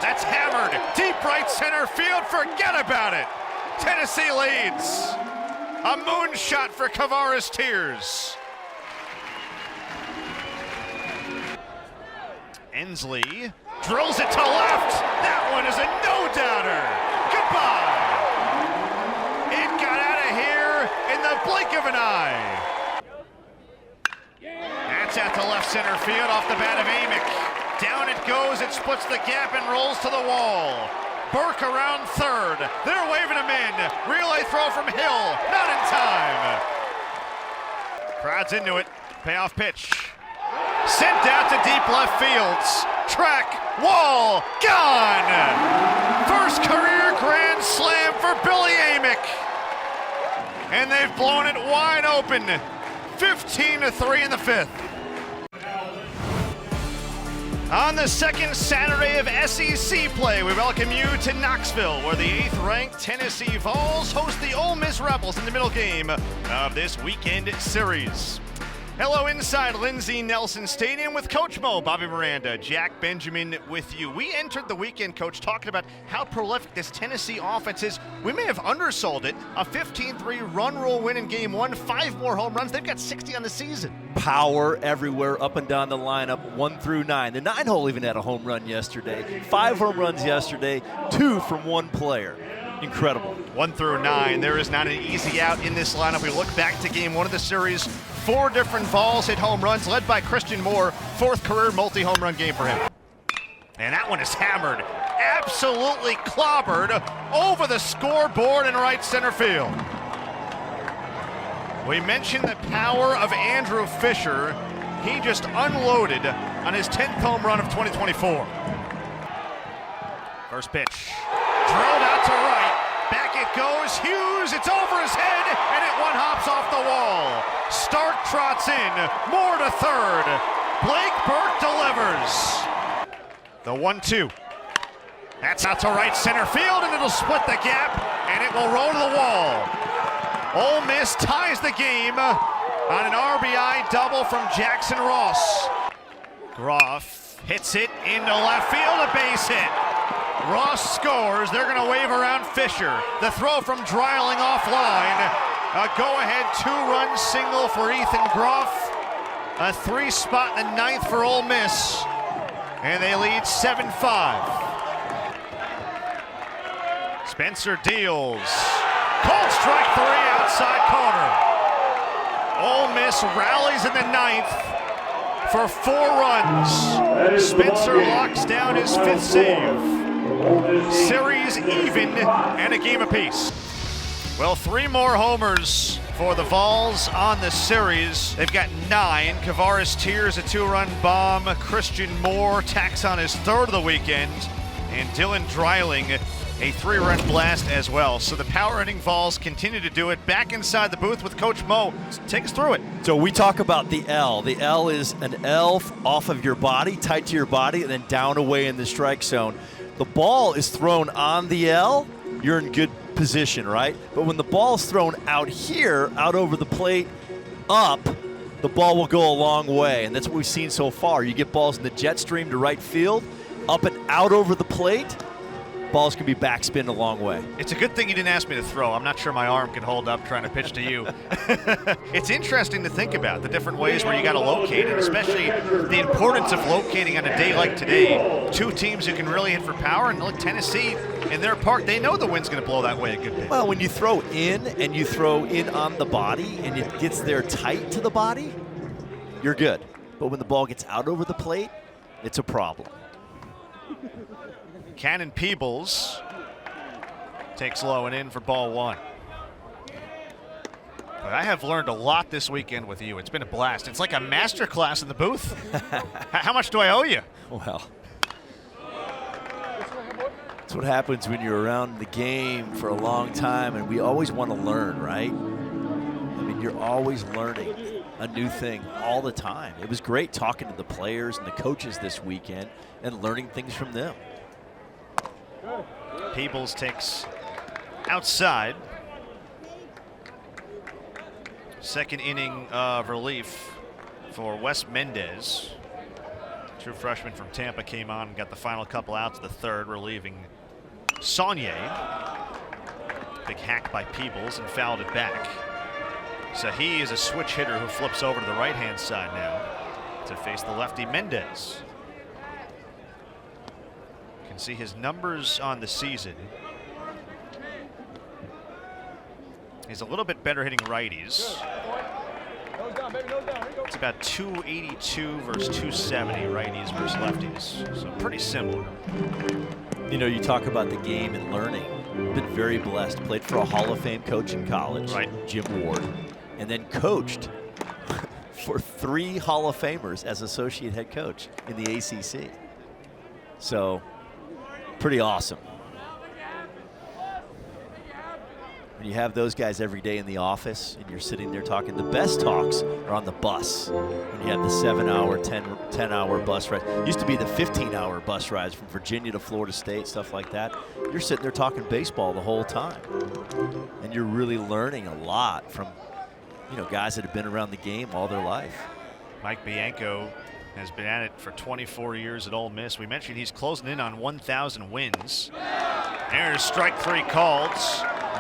That's hammered. Deep right center field. Forget about it. Tennessee leads. A moonshot for Kavares Tears. Ensley drills it to left. That one is a no-doubter. Goodbye. It got out of here in the blink of an eye. That's out to left center field off the bat of Amick. Down it goes, it splits the gap and rolls to the wall. Burke around third. They're waving him in. Relay throw from Hill. Not in time. Crowd's into it. Payoff pitch. Sent out to deep left fields. Track, wall, gone! First career grand slam for Billy Amick. And they've blown it wide open. 15-3 in the fifth. On the second Saturday of SEC play, we welcome you to Knoxville, where the 8th-ranked Tennessee Vols host the Ole Miss Rebels in the middle game of this weekend series. Hello inside Lindsey Nelson Stadium with Coach Mo, Bobby Miranda, Jack Benjamin with you. We entered the weekend, Coach, talking about how prolific this Tennessee offense is. We may have undersold it. A 15-3 run rule win in game one, 5 more home runs. They've got 60 on the season. Power everywhere, up and down the lineup, 1 through 9. The 9-hole even had a home run yesterday. 5 home runs yesterday, 2 from one player. Incredible. 1 through 9. There is not an easy out in this lineup. We look back to game one of the series. 4 different Vols hit home runs, led by Christian Moore. 4th career multi-home run game for him. And that one is hammered. Absolutely clobbered over the scoreboard in right center field. We mentioned the power of Andrew Fisher. He just unloaded on his 10th home run of 2024. First pitch. Drilled out to right. Back it goes. Hughes, it's over his head, and it one-hops off the wall. Stark trots in. Moore to third. Blake Burke delivers. The 1-2. That's out to right center field, and it'll split the gap, and it will roll to the wall. Ole Miss ties the game on an RBI double from Jackson Ross. Groff hits it into left field, a base hit. Ross scores. They're going to wave around Fisher. The throw from Dreiling offline. A go-ahead 2-run single for Ethan Groff. A 3 spot in the 9th for Ole Miss. And they lead 7-5. Spencer deals. Cold strike 3 outside corner. Ole Miss rallies in the 9th for 4 runs. Spencer locks down his 5th save. Series even and a game apiece. Well, 3 more homers for the Vols on the series. They've got 9. Kavares Tears, a 2-run bomb. Christian Moore tacks on his 3rd of the weekend. And Dylan Dreiling, a 3-run blast as well. So the power-hitting Vols continue to do it. Back inside the booth with Coach Mo. Take us through it. So we talk about the L. The L is an L off of your body, tight to your body, and then down away in the strike zone. The ball is thrown on the L, you're in good position, right? But when the ball is thrown out here, out over the plate, up, the ball will go a long way. And that's what we've seen so far. You get balls in the jet stream to right field, up and out over the plate, balls can be backspin a long way. It's a good thing you didn't ask me to throw. I'm not sure my arm can hold up trying to pitch to you. It's interesting to think about the different ways where you got to locate, and especially the importance of locating on a day like today. 2 teams who can really hit for power, and look, Tennessee in their park, they know the wind's going to blow that way a good bit. Well, when you throw in and you throw in on the body and it gets there tight to the body, you're good. But when the ball gets out over the plate, it's a problem. Cannon Peebles takes low and in for ball 1. But I have learned a lot this weekend with you. It's been a blast. It's like a master class in the booth. How much do I owe you? Well, that's what happens when you're around the game for a long time, and we always want to learn, right? I mean, you're always learning a new thing all the time. It was great talking to the players and the coaches this weekend and learning things from them. Peebles takes outside. Second inning of relief for Wes Mendez. True freshman from Tampa came on and got the final couple outs of the third, relieving Saunier. Big hack by Peebles and fouled it back. So he is a switch hitter who flips over to the right-hand side now to face the lefty Mendez. You can see his numbers on the season. He's a little bit better hitting righties. It's about 282 versus 270 righties versus lefties. So pretty similar. You know, you talk about the game and learning. Been very blessed. Played for a Hall of Fame coach in college, right. Jim Ward, and then coached for 3 Hall of Famers as associate head coach in the ACC. So pretty awesome. When you have those guys every day in the office and you're sitting there talking, the best talks are on the bus. When you have the 7-hour, 10-hour bus ride. Used to be the 15-hour bus rides from Virginia to Florida State, stuff like that. You're sitting there talking baseball the whole time. And you're really learning a lot from, you know, guys that have been around the game all their life. Mike Bianco has been at it for 24 years at Ole Miss. We mentioned he's closing in on 1,000 wins. There's strike 3 called.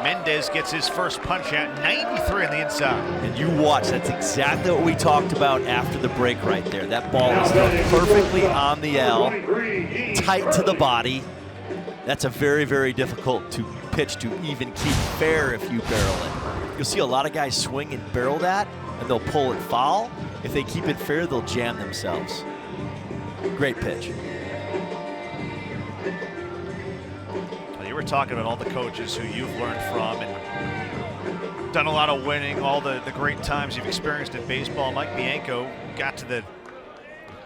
Mendez gets his first punch out, 93 on the inside. And you watch, that's exactly what we talked about after the break right there. That ball is thrown perfectly on the L, tight to the body. That's a very, very difficult pitch to even keep fair if you barrel it. You'll see a lot of guys swing and barrel that, and they'll pull it foul. If they keep it fair, they'll jam themselves. Great pitch. You were talking about all the coaches who you've learned from and done a lot of winning, all the great times you've experienced in baseball. Mike Bianco got to the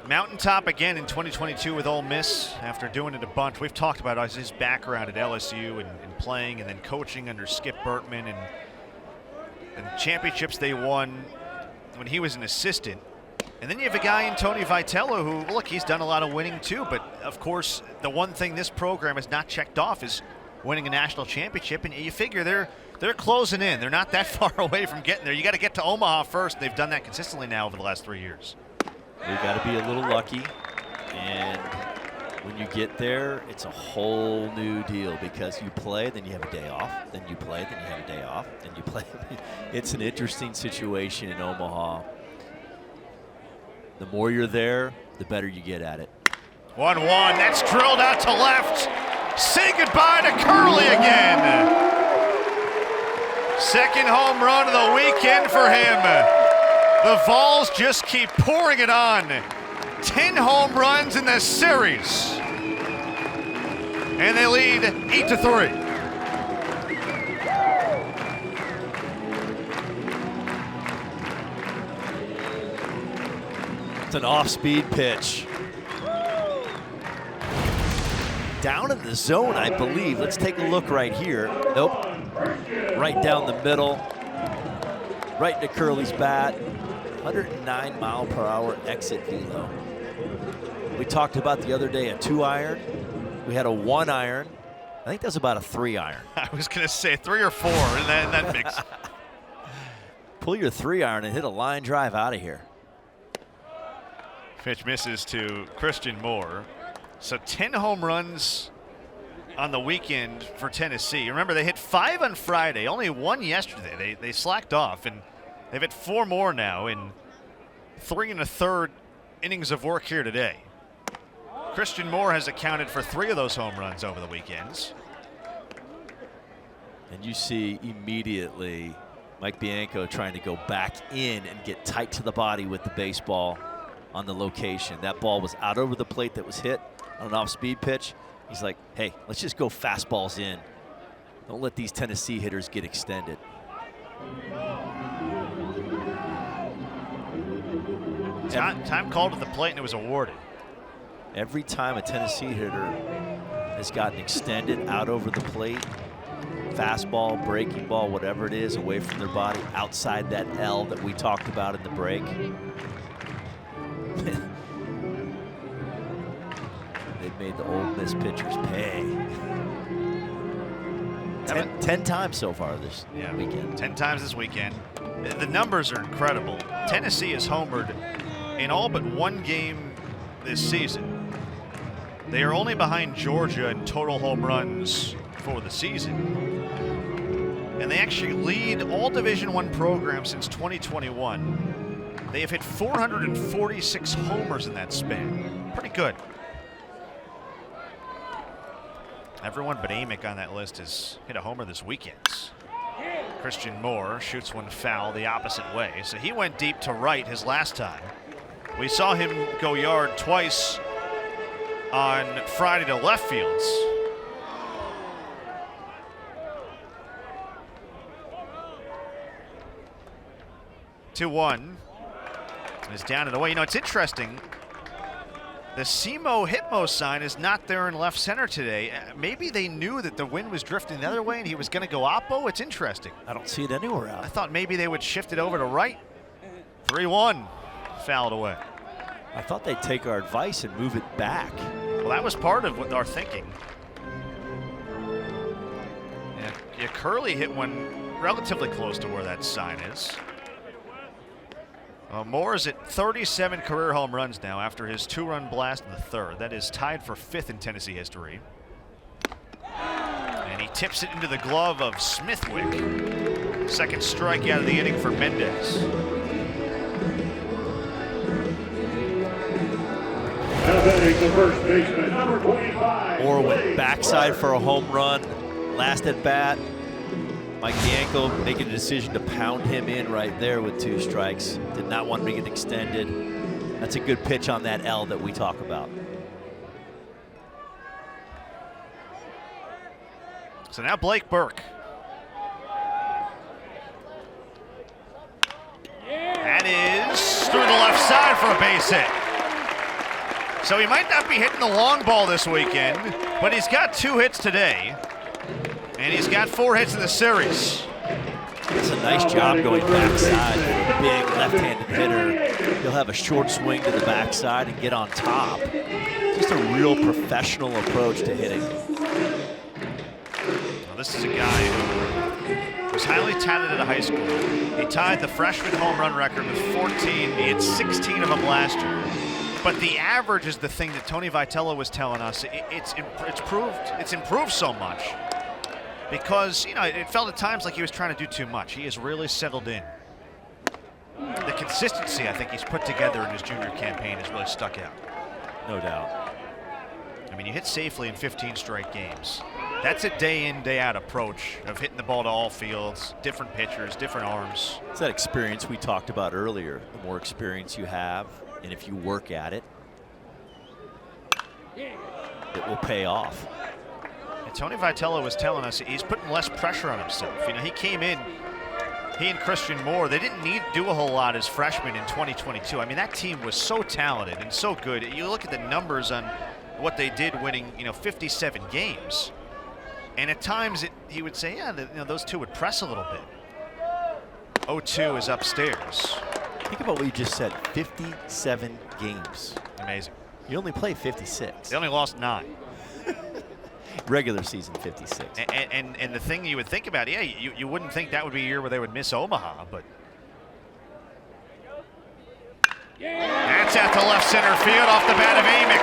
mountaintop again in 2022 with Ole Miss after doing it a bunch. We've talked about his background at LSU and playing and then coaching under Skip Bertman and championships they won when he was an assistant. And then you have a guy in Tony Vitello who, look, he's done a lot of winning too, but of course the one thing this program has not checked off is winning a national championship, and you figure they're closing in. They're not that far away from getting there. You got to get to Omaha first. They've done that consistently now over the last 3 years. You've got to be a little lucky, and when you get there, it's a whole new deal because you play, then you have a day off, then you play, then you have a day off, then you play. It's an interesting situation in Omaha. The more you're there, the better you get at it. 1-1, that's drilled out to left. Say goodbye to Curley again. Second home run of the weekend for him. The Vols just keep pouring it on. 10 home runs in the series. And they lead 8-3. It's an off-speed pitch. Down in the zone, I believe. Let's take a look right here. Nope. Right down the middle. Right into Curley's bat. 109 mile per hour exit velo. We talked about the other day a 2-iron. We had a 1-iron. I think that's about a 3-iron. I was going to say 3 or 4 in that mix. Pull your 3-iron and hit a line drive out of here. Pitch misses to Christian Moore. So 10 home runs on the weekend for Tennessee. Remember, they hit 5 on Friday, only 1 yesterday. They slacked off, and they've hit 4 more now in 3 1/3 innings of work here today. Christian Moore has accounted for 3 of those home runs over the weekends. And you see immediately Mike Bianco trying to go back in and get tight to the body with the baseball on the location. That ball was out over the plate that was hit on an off-speed pitch. He's like, hey, let's just go fastballs in. Don't let these Tennessee hitters get extended. Time called at the plate and it was awarded. Every time a Tennessee hitter has gotten extended out over the plate, fastball, breaking ball, whatever it is, away from their body, outside that L that we talked about in the break. They've made the Ole Miss pitchers pay. 10 times so far this weekend. 10 times this weekend. The numbers are incredible. Tennessee has homered in all but 1 game this season. They are only behind Georgia in total home runs for the season. And they actually lead all Division I programs since 2021. They have hit 446 homers in that span. Pretty good. Everyone but Amick on that list has hit a homer this weekend. Christian Moore shoots one foul the opposite way. So he went deep to right his last time. We saw him go yard twice on Friday to left fields. Two one is down and away. You know, it's interesting. The SEMO Hitmo sign is not there in left center today. Maybe they knew that the wind was drifting the other way and he was going to go oppo. It's interesting. I don't see it anywhere I else. thought maybe they would shift it over to right. 3-1, fouled away. I thought they'd take our advice and move it back. Well, that was part of what our thinking. Yeah, Curley hit one relatively close to where that sign is. Moore is at 37 career home runs now after his 2-run blast in the third. That is tied for 5th in Tennessee history. And he tips it into the glove of Smithwick. Second strikeout of the inning for Mendez. Now batting the first baseman, number 25. Moore went backside for a home run. Last at bat, Mike Bianco making a decision to pound him in right there with 2 strikes. Did not want to make it extended. That's a good pitch on that L that we talk about. So now Blake Burke. That is through the left side for a base hit. So he might not be hitting the long ball this weekend, but he's got 2 hits today. And he's got 4 hits in the series. It's a nice job going backside for a big left-handed hitter. He'll have a short swing to the backside and get on top. Just a real professional approach to hitting. Well, this is a guy who was highly talented at high school. He tied the freshman home run record with 14. He had 16 of them last year. But the average is the thing that Tony Vitello was telling us. It's improved so much. Because, you know, it felt at times like he was trying to do too much. He has really settled in. The consistency I think he's put together in his junior campaign has really stuck out. No doubt. I mean, you hit safely in 15 straight games. That's a day in, day out approach of hitting the ball to all fields, different pitchers, different arms. It's that experience we talked about earlier. The more experience you have, and if you work at it, it will pay off. And Tony Vitello was telling us he's putting less pressure on himself. You know, he came in, he and Christian Moore, they didn't need to do a whole lot as freshmen in 2022. I mean, that team was so talented and so good. You look at the numbers on what they did winning, 57 games. And at times he would say, yeah, those two would press a little bit. 0-2 is upstairs. Think about what you just said, 57 games. Amazing. You only play 56. They only lost 9. Regular season 56. And the thing you would think about, you wouldn't think that would be a year where they would miss Omaha, but that's at the left center field off the bat of Amick.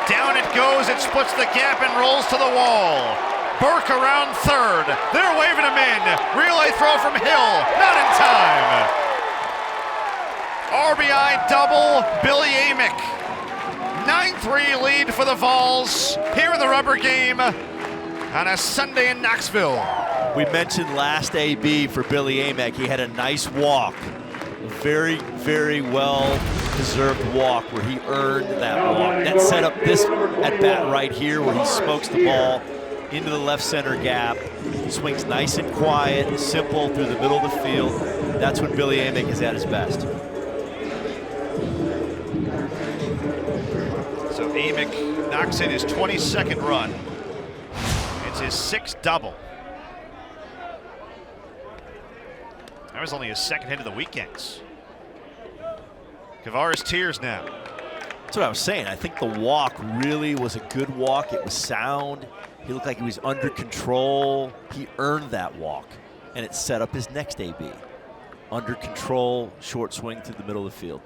Down it goes, it splits the gap and rolls to the wall. Burke around third. They're waving him in. Relay throw from Hill, not in time. RBI double, Billy Amick. 9-3 lead for the Vols here in the rubber game on a Sunday in Knoxville. We mentioned last AB for Billy Amick. He had a nice walk. A very, very well-deserved walk where he earned that walk. That set up this at-bat right here where he smokes the ball into the left center gap. He swings nice and quiet, simple through the middle of the field. That's when Billy Amick is at his best. So Amick knocks in his 22nd run. It's his 6th double. That was only his 2nd hit of the weekends. Kavares tears now. That's what I was saying. I think the walk really was a good walk. It was sound. He looked like he was under control. He earned that walk, and it set up his next AB. Under control, short swing through the middle of the field.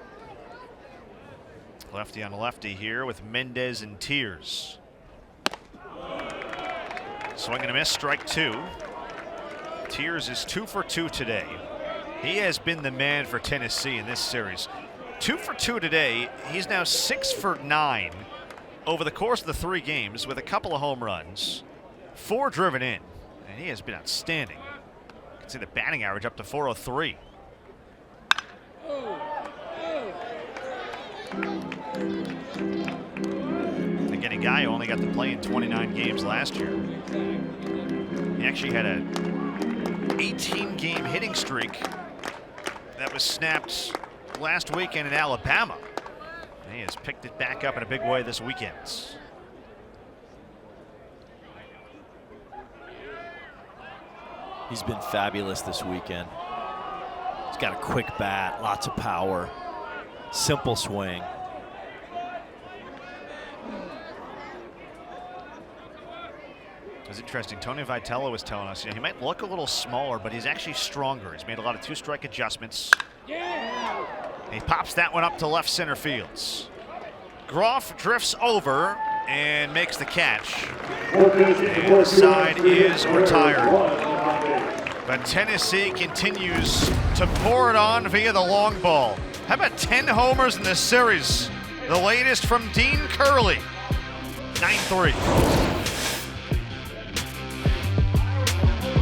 Lefty on lefty here with Mendez and Tears. Swing and a miss, strike 2. Tears is 2 for 2 today. He has been the man for Tennessee in this series. 2 for 2 today. He's now 6 for 9 over the course of the 3 games with a couple of home runs, 4 driven in, and he has been outstanding. You can see the batting average up to 403. Again, a guy who only got to play in 29 games last year. He actually had a 18-game hitting streak that was snapped last weekend in Alabama. And he has picked it back up in a big way this weekend. He's been fabulous this weekend. He's got a quick bat, lots of power, simple swing. It was interesting. Tony Vitello was telling us, he might look a little smaller, but he's actually stronger. He's made a lot of 2-strike adjustments. Yeah. He pops that one up to left center fields. Groff drifts over and makes the catch. And the side is retired. But Tennessee continues to pour it on via the long ball. How about 10 homers in this series? The latest from Dean Curley. 9-3.